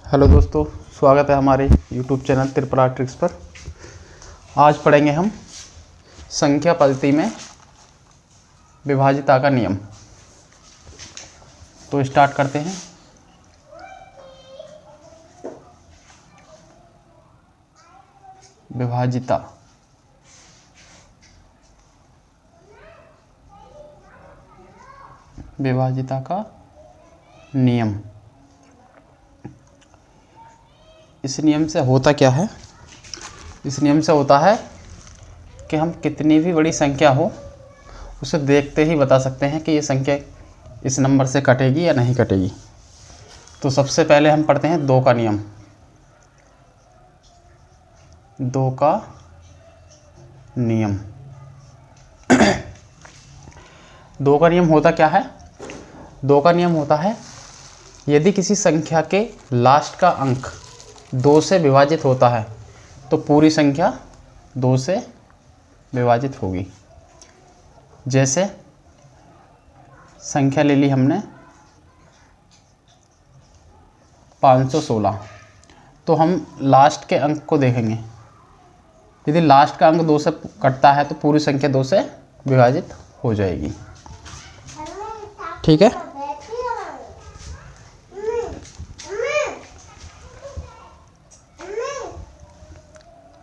Hello दोस्तों, स्वागत है हमारे YouTube चैनल त्रिपुरा ट्रिक्स पर। आज पढ़ेंगे हम संख्या पद्धति में विभाज्यता का नियम। तो स्टार्ट करते हैं। विभाज्यता का नियम। इस नियम से होता क्या है? इस नियम से होता है कि हम कितनी भी बड़ी संख्या हो उसे देखते ही बता सकते हैं कि ये संख्या इस नंबर से कटेगी या नहीं कटेगी। तो सबसे पहले हम पढ़ते हैं 2 का नियम। 2 का नियम 2 का नियम होता क्या है? 2 का नियम होता है, यदि किसी संख्या के लास्ट का अंक 2 से विभाजित होता है तो पूरी संख्या 2 से विभाजित होगी। जैसे संख्या ले ली हमने 516, तो हम लास्ट के अंक को देखेंगे। यदि लास्ट का अंक 2 से कटता है तो पूरी संख्या 2 से विभाजित हो जाएगी। ठीक है।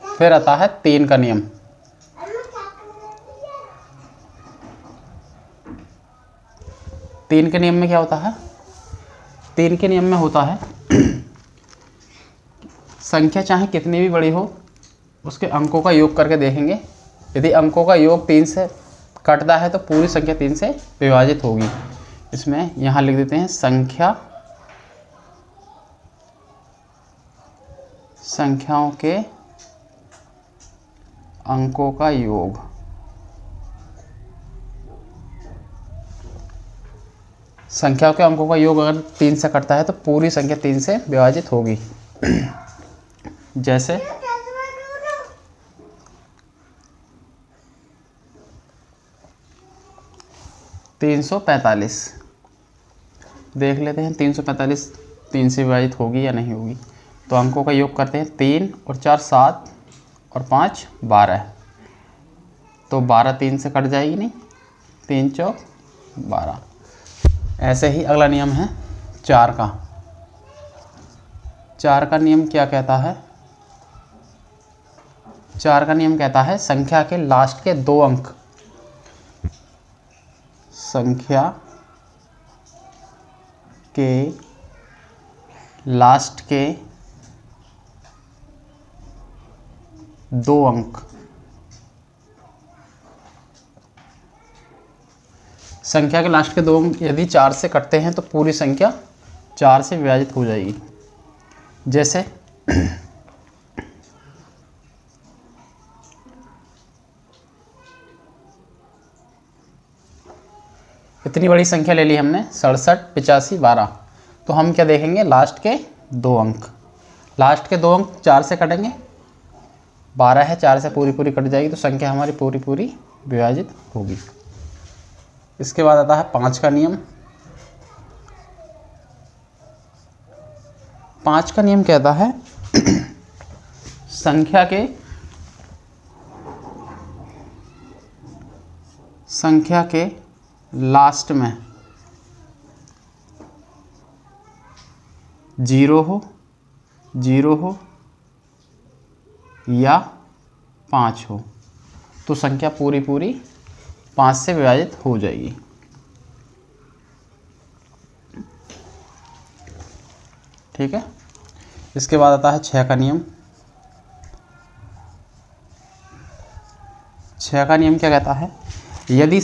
फिर आता है 3 का नियम। 3 के नियम में क्या होता है? 3 के नियम में होता है संख्या चाहे कितनी भी बड़ी हो उसके अंकों का योग करके देखेंगे। यदि अंकों का योग 3 से कटता है तो पूरी संख्या 3 से विभाजित होगी। इसमें यहाँ लिख देते हैं संख्याओं के अंकों का योग। संख्याओं के अंकों का योग अगर 3 से कटता है तो पूरी संख्या 3 से विभाजित होगी। जैसे 345 देख लेते हैं। 345 3 से विभाजित होगी या नहीं होगी। तो अंकों का योग करते हैं। 3 और 4 7 और 5 12। तो 12 3 से कट जाएगी नहीं, 3 चौक 12। ऐसे ही अगला नियम है 4 का। 4 का नियम क्या कहता है? 4 का नियम कहता है संख्या के लास्ट के 2 अंक, संख्या के लास्ट के 2 अंक संख्या के लास्ट के 2 अंक यदि 4 से कटते हैं तो पूरी संख्या 4 से विभाजित हो जाएगी। जैसे इतनी बड़ी संख्या ले ली हमने 67 85 12। तो हम क्या देखेंगे? लास्ट के 2 अंक। लास्ट के 2 अंक 4 से कटेंगे। 12 है, 4 से पूरी कट जाएगी तो संख्या हमारी पूरी विभाजित होगी। इसके बाद आता है 5 का नियम। 5 का नियम कहता है संख्या के लास्ट में 0 हो या 5 हो तो संख्या पूरी 5 से विभाजित हो जाएगी। ठीक है। इसके बाद आता है 6 का नियम। 6 का नियम क्या कहता है? यदि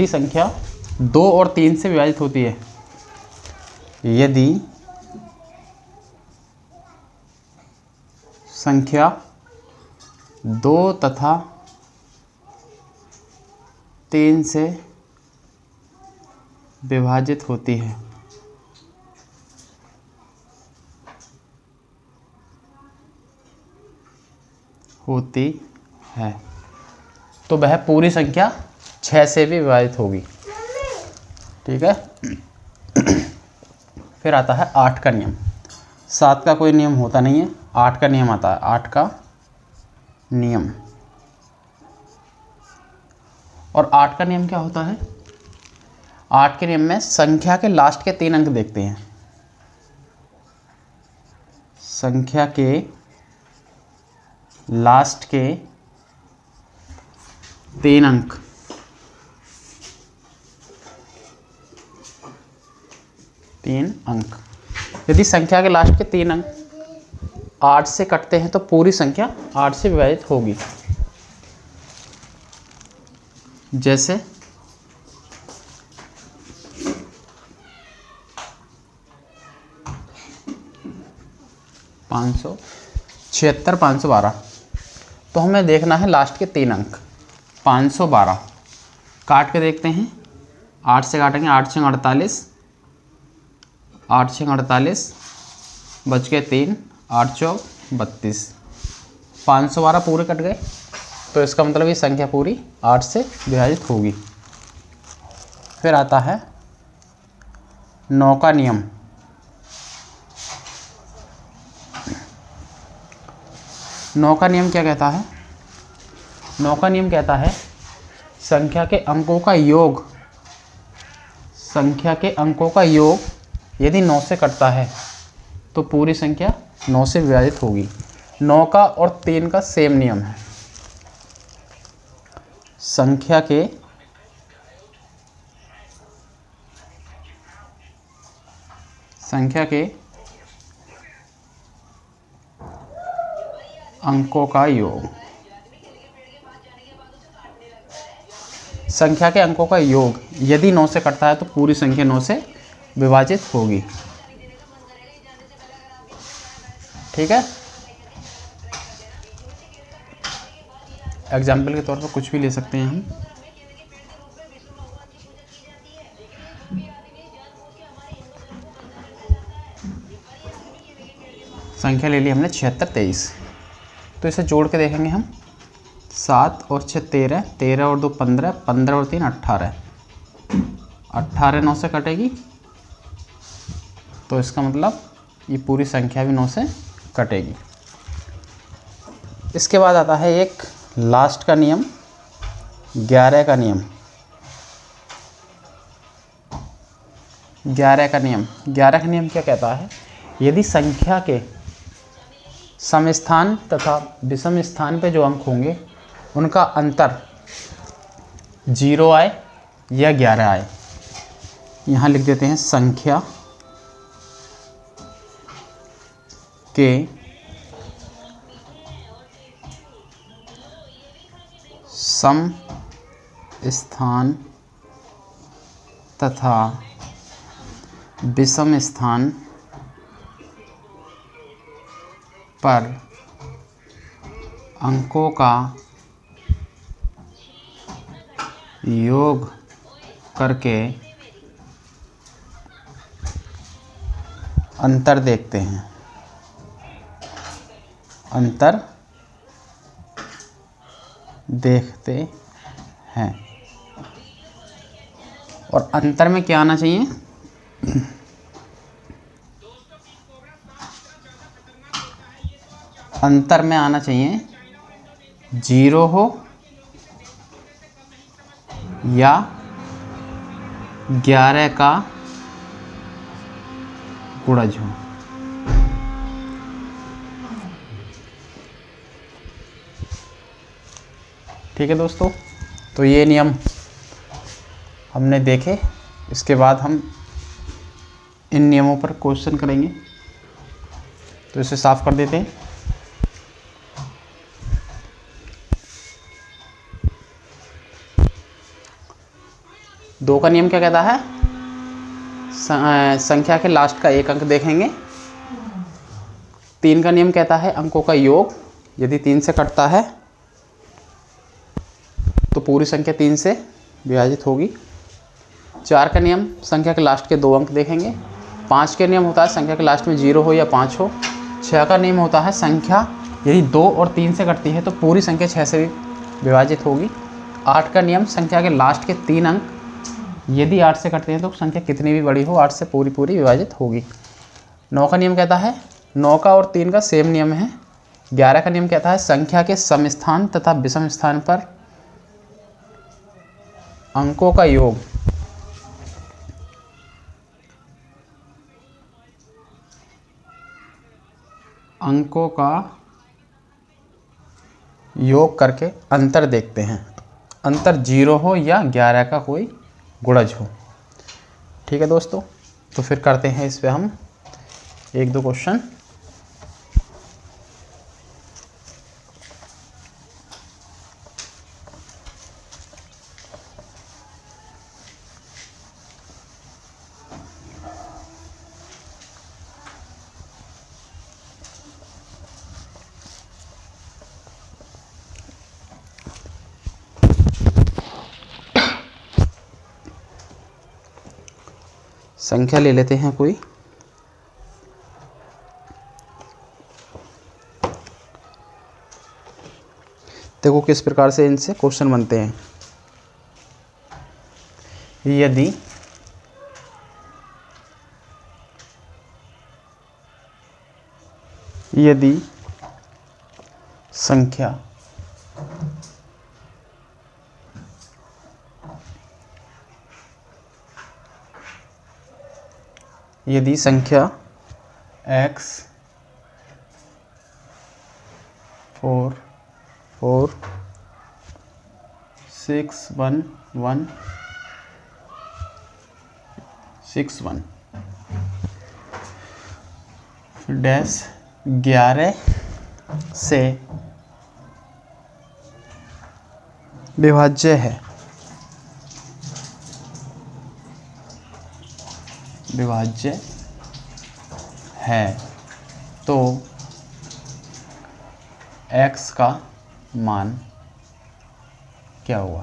संख्या 2 और 3 से विभाजित होती है, यदि संख्या 2 तथा 3 से विभाजित होती है तो वह पूरी संख्या 6 से भी विभाजित होगी। ठीक है। फिर आता है 8 का नियम। 7 का कोई नियम होता नहीं है, 8 का नियम आता है, 8 का नियम। और 8 का नियम क्या होता है? 8 के नियम में संख्या के लास्ट के 3 अंक देखते हैं। संख्या के लास्ट के 3 अंक, यदि संख्या के लास्ट के 3 अंक 8 से कटते हैं तो पूरी संख्या 8 से विभाजित होगी। जैसे 576, 512, तो हमें देखना है लास्ट के 3 अंक। 512 काट के देखते हैं, 8 से काटेंगे, 8 6 48, 8 6 48, बच गए 3, 8 चौक 32, 512 पूरे कट गए, तो इसका मतलब ये संख्या पूरी 8 से विभाजित होगी। फिर आता है 9 का नियम। 9 का नियम क्या कहता है? 9 का नियम कहता है संख्या के अंकों का योग, संख्या के अंकों का योग यदि 9 से कटता है तो पूरी संख्या 9 से विभाजित होगी। 9 का और 3 का सेम नियम है। संख्या के अंकों का योग, संख्या के अंकों का योग यदि 9 से कटता है तो पूरी संख्या 9 से विभाजित होगी। ठीक है, एग्जाम्पल के तौर पर कुछ भी ले सकते हैं हम। संख्या ले ली हमने 76 23, तो इसे जोड़ के देखेंगे हम। 7 और 6 13, 13 और 2 15, 15 और 3 18, 18 9 से कटेगी, तो इसका मतलब ये पूरी संख्या भी 9 से कटेगी। इसके बाद आता है एक लास्ट का नियम, 11 का नियम। 11 का नियम, 11 का नियम क्या कहता है? यदि संख्या के सम स्थान तथा विषम स्थान पे जो अंक होंगे उनका अंतर 0 आए या 11 आए, यहाँ लिख देते हैं संख्या के सम स्थान तथा विषम स्थान पर अंकों का योग करके अंतर देखते हैं। अंतर देखते हैं, और अंतर में क्या आना चाहिए? अंतर में आना चाहिए 0 हो या 11 का गुणज हो। ठीक है दोस्तों, तो ये नियम हमने देखे। इसके बाद हम इन नियमों पर क्वेश्चन करेंगे, तो इसे साफ कर देते हैं। दो का नियम क्या कहता है? संख्या के लास्ट का एक अंक देखेंगे। 3 का नियम कहता है अंकों का योग यदि 3 से कटता है तो पूरी संख्या 3 से विभाजित होगी। 4 का नियम संख्या के लास्ट के 2 अंक देखेंगे। 5 के नियम होता है संख्या के लास्ट में 0 हो या 5 हो। 6 का नियम होता है संख्या यदि 2 और 3 से कटती है तो पूरी संख्या 6 से विभाजित होगी। 8 का नियम संख्या के लास्ट के 3 अंक यदि 8 से करते हैं तो संख्या कितनी भी बड़ी हो 8 से पूरी पूरी विभाजित होगी। 9 का नियम कहता है, 9 का और 3 का सेम नियम है। 11 का नियम कहता है संख्या के सम स्थान तथा विषम स्थान पर अंकों का योग करके अंतर देखते हैं, अंतर 0 हो या 11 का कोई गुणज हो। ठीक है दोस्तों, तो फिर करते हैं इस पे हम 1-2 क्वेश्चन। संख्या ले लेते हैं कोई, देखो किस प्रकार से इनसे क्वेश्चन बनते हैं। यदि संख्या x 4 4 6 1 1 6 1 डैश 11 से विभाज्य है तो x का मान क्या हुआ?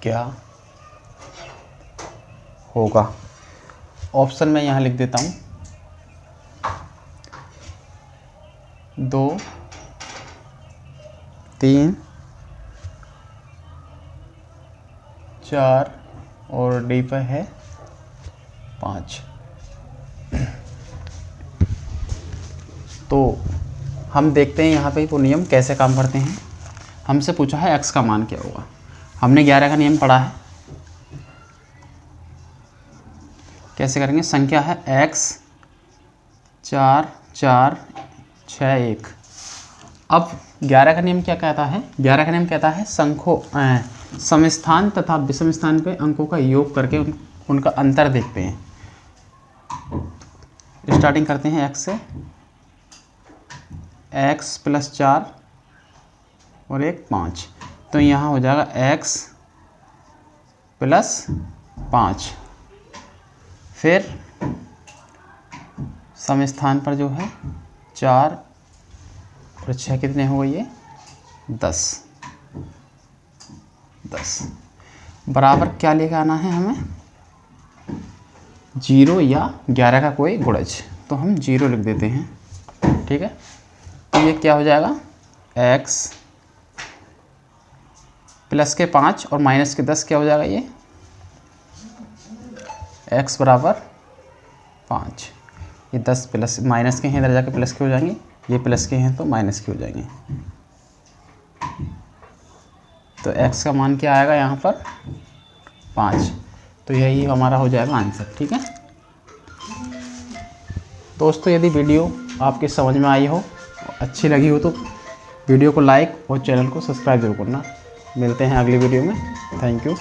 क्या होगा? ऑप्शन में यहाँ लिख देता हूँ, 2 3 4 और डी पर है 5। तो हम देखते हैं यहाँ पे वो नियम कैसे काम करते हैं। हमसे पूछा है x का मान क्या होगा। हमने 11 का नियम पढ़ा है, कैसे करेंगे। संख्या है x 4 4 6 1। अब 11 का नियम क्या कहता है? 11 का नियम कहता है समस्थान तथा विषम स्थान पे अंकों का योग करके उनका अंतर देखते हैं। स्टार्टिंग करते हैं x से, x + 4 और 1 5। तो यहाँ हो जाएगा x + 5। फिर समस्थान पर जो है 4 और 6 कितने हो गए? ये 10 बराबर क्या लेकर आना है हमें? 0 या 11 का कोई गुणज। तो हम 0 लिख देते हैं। ठीक है, तो ये क्या हो जाएगा? x प्लस के 5 और माइनस के 10 क्या हो जाएगा? ये x बराबर 5। ये 10 प्लस माइनस के हैं, इधर जाके प्लस के हो जाएंगे। ये प्लस के हैं तो माइनस के हो जाएंगे। तो x का मान क्या आएगा यहाँ पर? 5। तो यही हमारा हो जाएगा आंसर। ठीक है दोस्तों, यदि वीडियो आपके समझ में आई हो, अच्छी लगी हो, तो वीडियो को लाइक और चैनल को सब्सक्राइब जरूर करना। मिलते हैं अगली वीडियो में। Thank you.